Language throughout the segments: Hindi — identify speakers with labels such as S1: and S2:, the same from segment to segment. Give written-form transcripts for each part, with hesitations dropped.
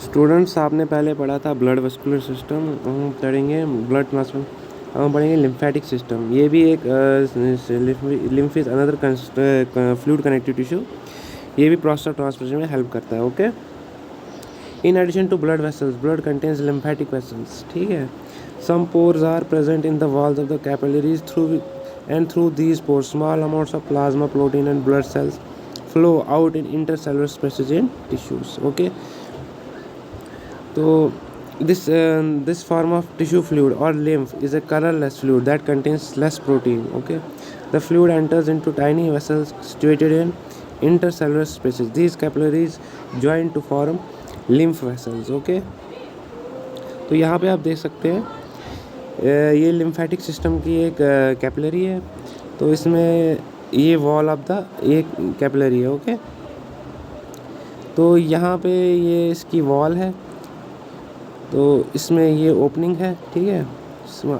S1: स्टूडेंट्स, आपने पहले पढ़ा था ब्लड वेस्कुलर सिस्टम, हम पढ़ेंगे ब्लड ट्रांसफर, हम पढ़ेंगे लिम्फेटिक सिस्टम। ये भी एक lymph is another fluid connective tissue. ये भी प्रोस्टेट ट्रांसपोर्टेशन में हेल्प करता है। Okay, in addition to blood vessels, blood contains lymphatic vessels. ठीक है, some pores are present in the walls of the capillaries through these pores small amounts of plasma protein and blood cells flow out in intercellular spaces in tissues. Okay, so this form of tissue fluid or lymph is a colorless fluid that contains less protein. Okay, the fluid enters into tiny vessels situated in intercellular spaces. These capillaries join to form lymph vessels. Okay, तो यहाँ पे आप देख सकते हैं ये लिम्फेटिक सिस्टम की एक कैपिलरी है। तो इसमें ये वॉल ऑफ द ये कैपिलरी है। ओके, तो यहाँ पे ये इसकी वॉल है, तो इसमें ये ओपनिंग है। ठीक है,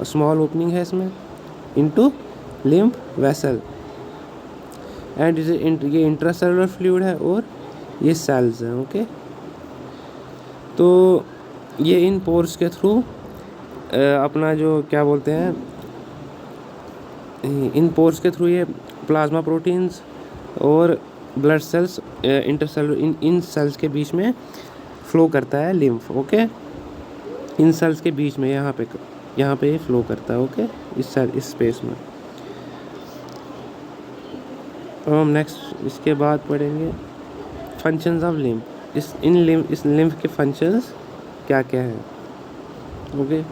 S1: स्मॉल ओपनिंग है इसमें इनटू लिम्फ वेसल, एंड ये इंट्रासेलुलर फ्लूइड है और ये सेल्स हैं। ओके, तो ये इन पोर्स के थ्रू अपना जो क्या बोलते हैं, इन पोर्स के थ्रू ये प्लाज्मा प्रोटीन्स और ब्लड सेल्स इंटरसेलुलर इन सेल्स के बीच में फ्लो करता है लिम्फ। ओके, इन सेल्स के बीच में यहाँ पे ये फ्लो करता है। ओके, इस स्पेस में। हम नेक्स्ट इसके बाद पढ़ेंगे फंक्शंस ऑफ लिम्फ। इस लिम्फ के फंक्शंस क्या क्या हैं। Okay,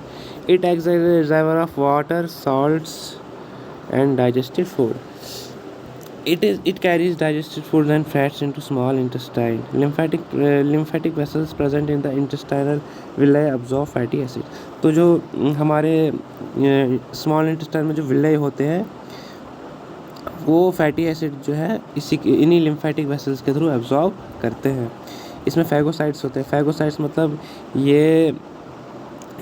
S1: it acts as a reservoir of water, salts and digestive food. It carries digested foods and fats into small intestine. Lymphatic vessels present in the intestinal villi absorb fatty acid. तो जो हमारे स्मॉल इंटेस्टाइन में जो विल्ले होते हैं वो फैटी एसिड जो है इन्हीं लिम्फेटिक वेसल्स के थ्रू एब्जॉर्ब करते हैं। इसमें फैगोसाइट्स होते हैं। फैगोसाइट्स मतलब ये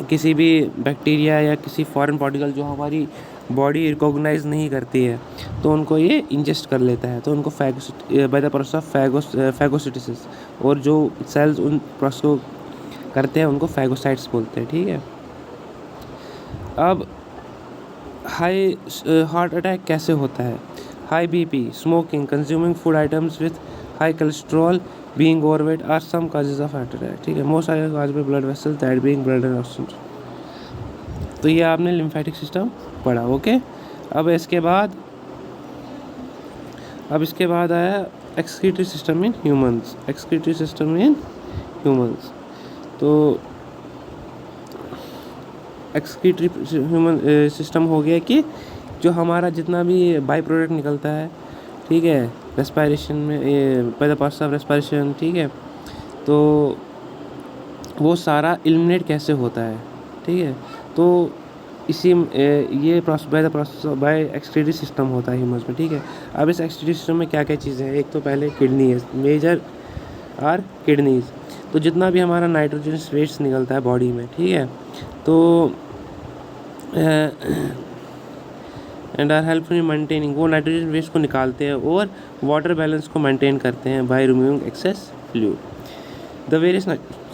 S1: किसी भी बैक्टीरिया या किसी फॉरेन पार्टिकल जो हमारी बॉडी रिकॉग्नाइज नहीं करती है तो उनको ये इंजेस्ट कर लेता है, तो उनको बाय द प्रोसेस ऑफ फैगोसिटिसिस, और जो सेल्स उन प्रोसेस को करते हैं उनको फैगोसाइट्स बोलते हैं। ठीक है, अब हाई हार्ट अटैक कैसे होता है। High BP, smoking, consuming food items with high cholesterol, being overweight are some causes of heart attack. ठीक है, most are cause by blood vessels that being blood and oxygen. तो ये आपने लिम्फेटिक सिस्टम पढ़ा। ओके, अब इसके बाद आया excretory system in humans. Excretory system in humans, तो एक्सक्रीटरी ह्यूमन सिस्टम हो गया कि जो हमारा जितना भी बाई प्रोडक्ट निकलता है, ठीक है, रेस्पायरेशन में by the process of respiration. ठीक है, तो वो सारा एलिमिनेट कैसे होता है। ठीक है, तो इसी ये प्रोसेस बाय एक्सक्रीटरी सिस्टम होता है ह्यूमंस में। ठीक है, अब इस एक्सक्रीटरी सिस्टम में क्या क्या चीज़ें हैं। एक तो पहले किडनी है, मेजर आर किडनीज। तो जितना भी हमारा नाइट्रोजन वेस्ट निकलता है बॉडी में, ठीक है, तो and are helpful in maintaining, वो नाइट्रोजन वेस्ट को निकालते हैं और वाटर बैलेंस को मेंटेन करते हैं by removing excess fluid. The various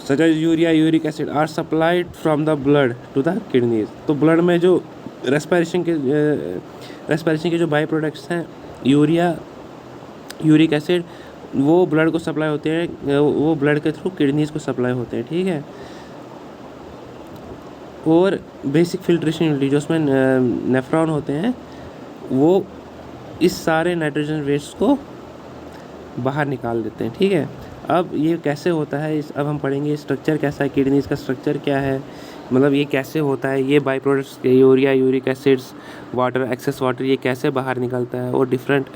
S1: such as urea, uric acid are supplied from the blood to the kidneys. तो ब्लड में जो रेस्पायरेशन के जो बाई प्रोडक्ट्स हैं, यूरिया, यूरिक एसिड, वो ब्लड को सप्लाई होते हैं, वो ब्लड के थ्रू किडनीज को सप्लाई होते हैं। ठीक है, और बेसिक फिल्ट्रेशन यूनिट जो उसमें नेफ्रॉन होते हैं वो इस सारे नाइट्रोजन वेस्ट को बाहर निकाल देते हैं। ठीक है, अब ये कैसे होता है, अब हम पढ़ेंगे स्ट्रक्चर कैसा है, किडनीज का स्ट्रक्चर क्या है, मतलब ये कैसे होता है, ये by products urea, uric acids, water, excess water, ये कैसे बाहर निकलता है, और डिफरेंट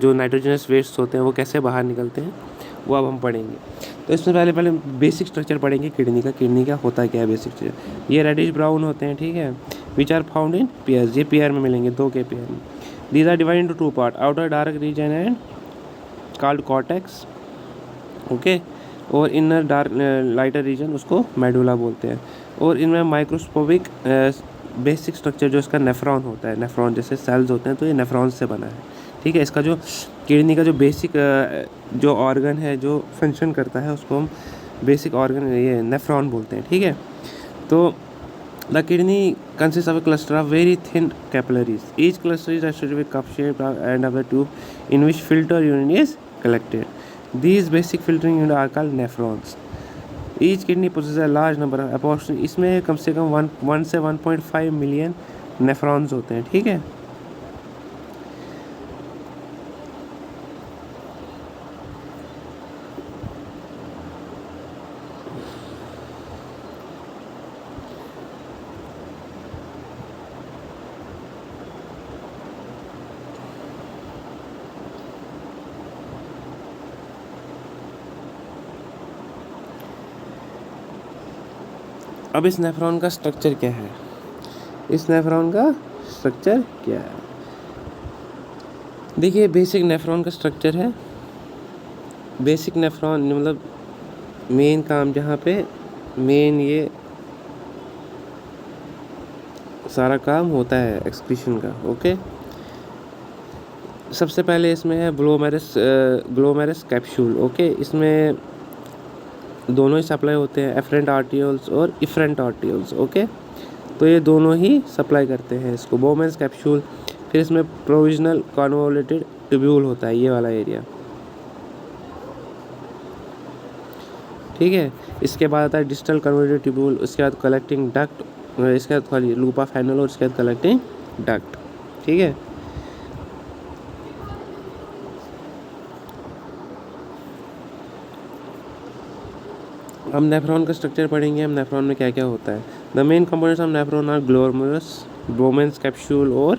S1: जो नाइट्रोजनस वेस्ट होते हैं वो कैसे बाहर निकलते हैं, वो अब हम पढ़ेंगे। तो इसमें पहले बेसिक स्ट्रक्चर पढ़ेंगे किडनी का होता क्या है बेसिक स्ट्रक्चर। ये रेडिश ब्राउन होते हैं। ठीक है, which are found in pairs, ये पेयर में मिलेंगे, 2 के पेयर में। These are divide into 2 part, outer dark region and called cortex. Okay, और इनर डार्क लाइटर रीजन उसको मेडुला बोलते हैं। और इनमें माइक्रोस्कोपिक बेसिक स्ट्रक्चर जो इसका नेफ्रॉन होता है, नेफ्रॉन जैसे सेल्स होते हैं, तो ये नेफ्रॉन से बना है। ठीक है, इसका जो किडनी का जो बेसिक जो ऑर्गन है जो फंक्शन करता है उसको हम बेसिक ऑर्गन ये नेफ्रॉन बोलते हैं, ठीक है। तो the kidney consists of a cluster of very thin capillaries. Each cluster is associated with cup-shaped end of the tube in which filter urine is collected. These basic filtering units are called nephrons. Each kidney possesses a large number of approximately, इसमें कम से कम 1 से 1.5 मिलियन नेफ्रॉन्स होते हैं, ठीक है। अब इस नेफ्रॉन का स्ट्रक्चर क्या है, इस नेफ्रॉन का स्ट्रक्चर क्या है, देखिए बेसिक नेफ्रॉन का स्ट्रक्चर है। बेसिक नेफ्रॉन मतलब मेन काम जहाँ पे मेन ये सारा काम होता है एक्सक्रीशन का, ओके। सबसे पहले इसमें है ग्लोमेरुलस कैप्सूल, ओके। इसमें दोनों ही सप्लाई होते हैं, एफरेंट आर्टियोल्स और इफरेंट आर्टियोल्स, ओके। तो ये दोनों ही सप्लाई करते हैं इसको, बोमेंस कैप्सूल। फिर इसमें प्रोविजनल कन्वोल्यूटेड ट्यूब्यूल होता है, ये वाला एरिया, ठीक है। इसके बाद आता है डिस्टल कन्वोल्यूटेड ट्यूब्यूल, उसके बाद कलेक्टिंग डक्ट, इसके बाद लूपा फैनल और इसके बाद कलेक्टिंग डक्ट, ठीक है। हम नेफ्रॉन का स्ट्रक्चर पढ़ेंगे, हम नेफ्रॉन में क्या क्या होता है। The main components of nephron are glomerulus, Bowman's capsule और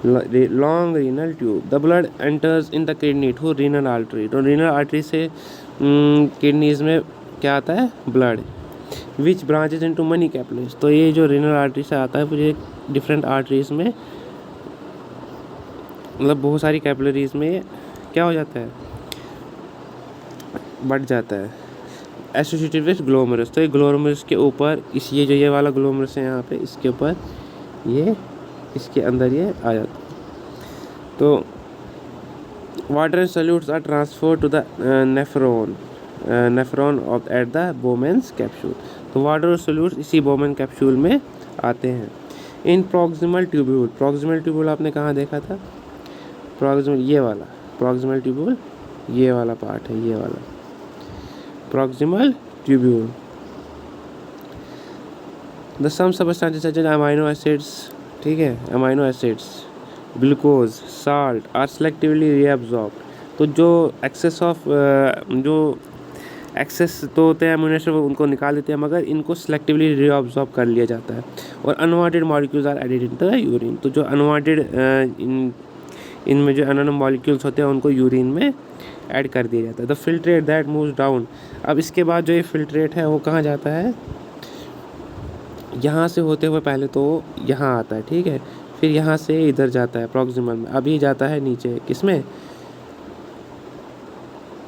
S1: long renal tube. The blood enters in the kidney through renal artery, तो रीनल आर्टरी से किडनीज में क्या आता है, blood, which branches into many capillaries. तो ये जो रीनल आर्टरी से आता है फिर ये डिफरेंट आर्टरीज में मतलब बहुत सारी कैपिलरीज में क्या हो जाता है, बढ़ जाता है, एसोसिएटेड विद ग्लोमेरुलस। तो ये ग्लोमेरुलस के ऊपर इस ये जो ये वाला ग्लोमेरुलस है यहाँ पे, इसके ऊपर ये इसके अंदर ये आ जाता है। तो water and solutes are transfer to the nephron of at the Bowman's capsule. तो वाटर और सॉल्यूट्स इसी बोमेन कैप्सूल में आते हैं। इन प्रॉक्सिमल ट्यूब्यूल आपने कहाँ देखा था, प्रॉक्सिमल ये वाला, प्रॉक्सिमल ट्यूब्यूल ये वाला पार्ट है, ये वाला proximal tubule. The some substances such as amino acids, ठीक है, amino acids, glucose, salt are selectively reabsorbed. तो जो एक्सेस तो होते हैं अमीनो एसिड उनको निकाल देते हैं, मगर इनको सेलेक्टिवली रीअब्सॉर्ब कर लिया जाता है। और unwanted molecules are added in the urine. तो जो अनवांटेड इनमें जो अननोन मॉलिक्यूल्स होते हैं उनको यूरिन में ऐड कर दिया जाता है। The filtrate that moves down. अब इसके बाद जो ये फिल्ट्रेट है वो कहाँ जाता है, यहाँ से होते हुए पहले तो यहाँ आता है, ठीक है, फिर यहाँ से इधर जाता है प्रॉक्सिमल में, अभी जाता है नीचे किसमें,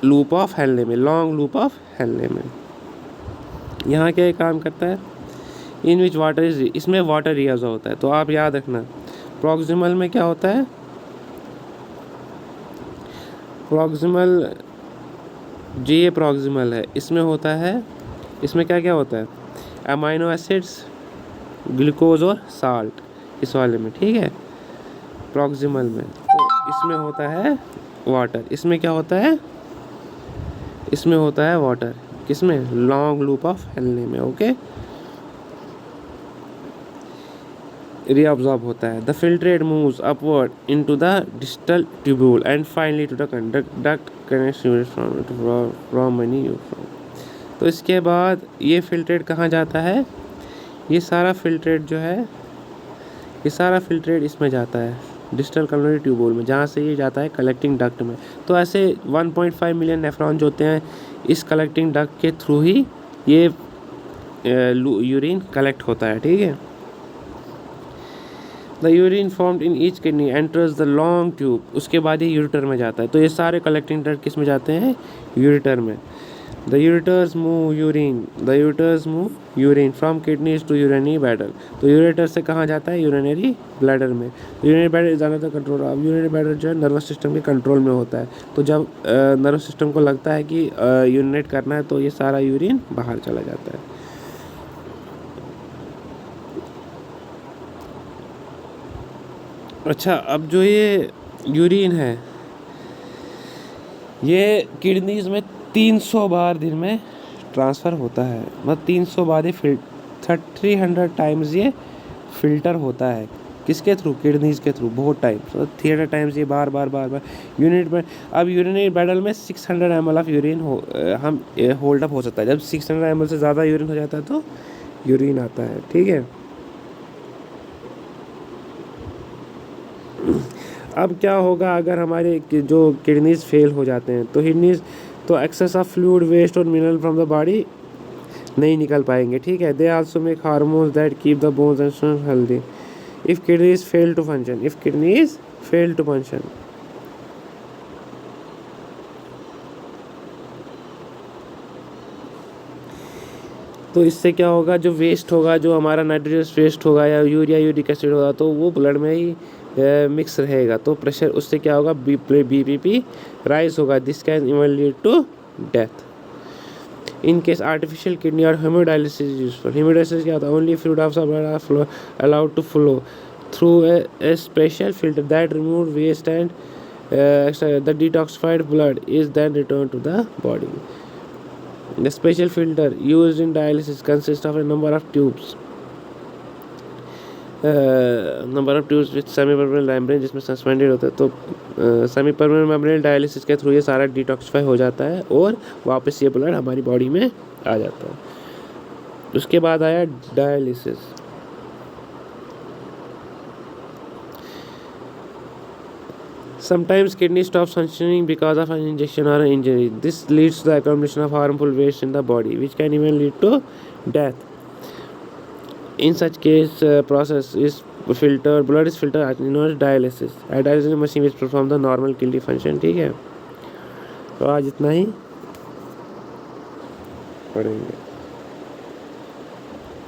S1: लूप ऑफ हेनले में, लॉन्ग लूप ऑफ हेनले में। यहाँ क्या काम करता है, इन विच वाटर इज, इसमें वाटर रियाज़ा होता है। तो आप याद रखना प्रॉक्सिमल में क्या होता है, प्रॉक्सिमल जो ये प्रॉक्सिमल है इसमें होता है, इसमें क्या क्या होता है, अमाइनो एसिड्स, ग्लूकोज और साल्ट, इस वाले में, ठीक है, प्रॉक्सिमल में। तो इसमें होता है वाटर, इसमें क्या होता है, इसमें होता है वाटर, किसमें, लॉन्ग लूप ऑफ हेनले में, ओके, रीअब्सॉर्ब होता है। The filtrate moves upward into the distal tubule and finally to the duct connection from many nephron. तो इसके बाद ये फिल्ट्रेट कहाँ जाता है, ये सारा फिल्ट्रेट जो है, ये सारा फिल्ट्रेट इसमें जाता है डिस्टल कन्वोल्यूटेड ट्यूब्यूल में, जहाँ से ये जाता है कलेक्टिंग डक्ट में। तो ऐसे 1.5 मिलियन नेफ्रॉन जो होते हैं इस कलेक्टिंग डक्ट के थ्रू ही ये यूरिन कलेक्ट होता है, ठीक है। The urine formed in each kidney enters the long tube, उसके बाद ये यूरेटर में जाता है। तो ये सारे कलेक्टिंग डक्ट किस में जाते हैं, यूरेटर में। The ureters move urine from kidneys to urinary bladder. तो यूरेटर से कहाँ जाता है? यूरिनरी ब्लैडर में. Urinary bladder is another control. अब यूरिनरी ब्लैडर जो है नर्वस सिस्टम के कंट्रोल में होता है. तो जब नर्वस सिस्टम को लगता है कि यूरिनेट करना है तो ये सारा यूरिन बाहर चला जाता है. अच्छा, अब जो ये यूरिन है ये किडनीज में 300 बार दिन में ट्रांसफ़र होता है. मतलब 300 बार ये 300 टाइम्स ये फ़िल्टर होता है. किसके थ्रू? किडनीज़ के थ्रू. बहुत टाइम, 300 टाइम्स ये बार यूनिट में. अब यूरिनरी बैडल में 600 ml ऑफ यूरिन हम होल्ड अप हो सकता है. जब 600 ml से ज़्यादा यूरिन हो जाता है तो यूरिन आता है. ठीक है. अब क्या होगा अगर हमारे जो किडनीज फेल हो जाते हैं तो एक्सेस ऑफ फ्लूइड वेस्ट और मिनरल फ्रॉम द बॉडी नहीं निकल पाएंगे. ठीक है. They also make hormones that keep the bones and stones healthy. If kidneys fail to function तो इससे क्या होगा? जो वेस्ट होगा, जो हमारा नाइट्रोजनस वेस्ट होगा या यूरिया यूरिक एसिड होगा तो वो ब्लड में ही मिक्स रहेगा. तो प्रेशर उससे क्या होगा? बीपीपी राइज होगा. This can even lead to death. In case artificial kidney और हेमोडायलिसिस यूजफुल. हेमोडायलिसिस क्या होता है? Only fluid of blood allowed to flow through a special filter that remove waste and the detoxified blood is then return to the body. The special filter used in dialysis consists of a number of tubes with semi-permeable membrane जिसमें सस्पेंडेड होता है. तो semi-permeable membrane डायलिसिस के थ्रू ये सारा डिटॉक्सिफाई हो जाता है और वापस ये ब्लड हमारी बॉडी में आ जाता है. उसके बाद आया dialysis. Sometimes kidney stops functioning because of an injection or an injury. This leads to the accumulation of harmful waste in the body, which can even lead to death. In such case, process is blood is filtered known as dialysis. A dialysis machine which performs the normal kidney function. ठीक है. तो आज इतना ही पढ़ेंगे.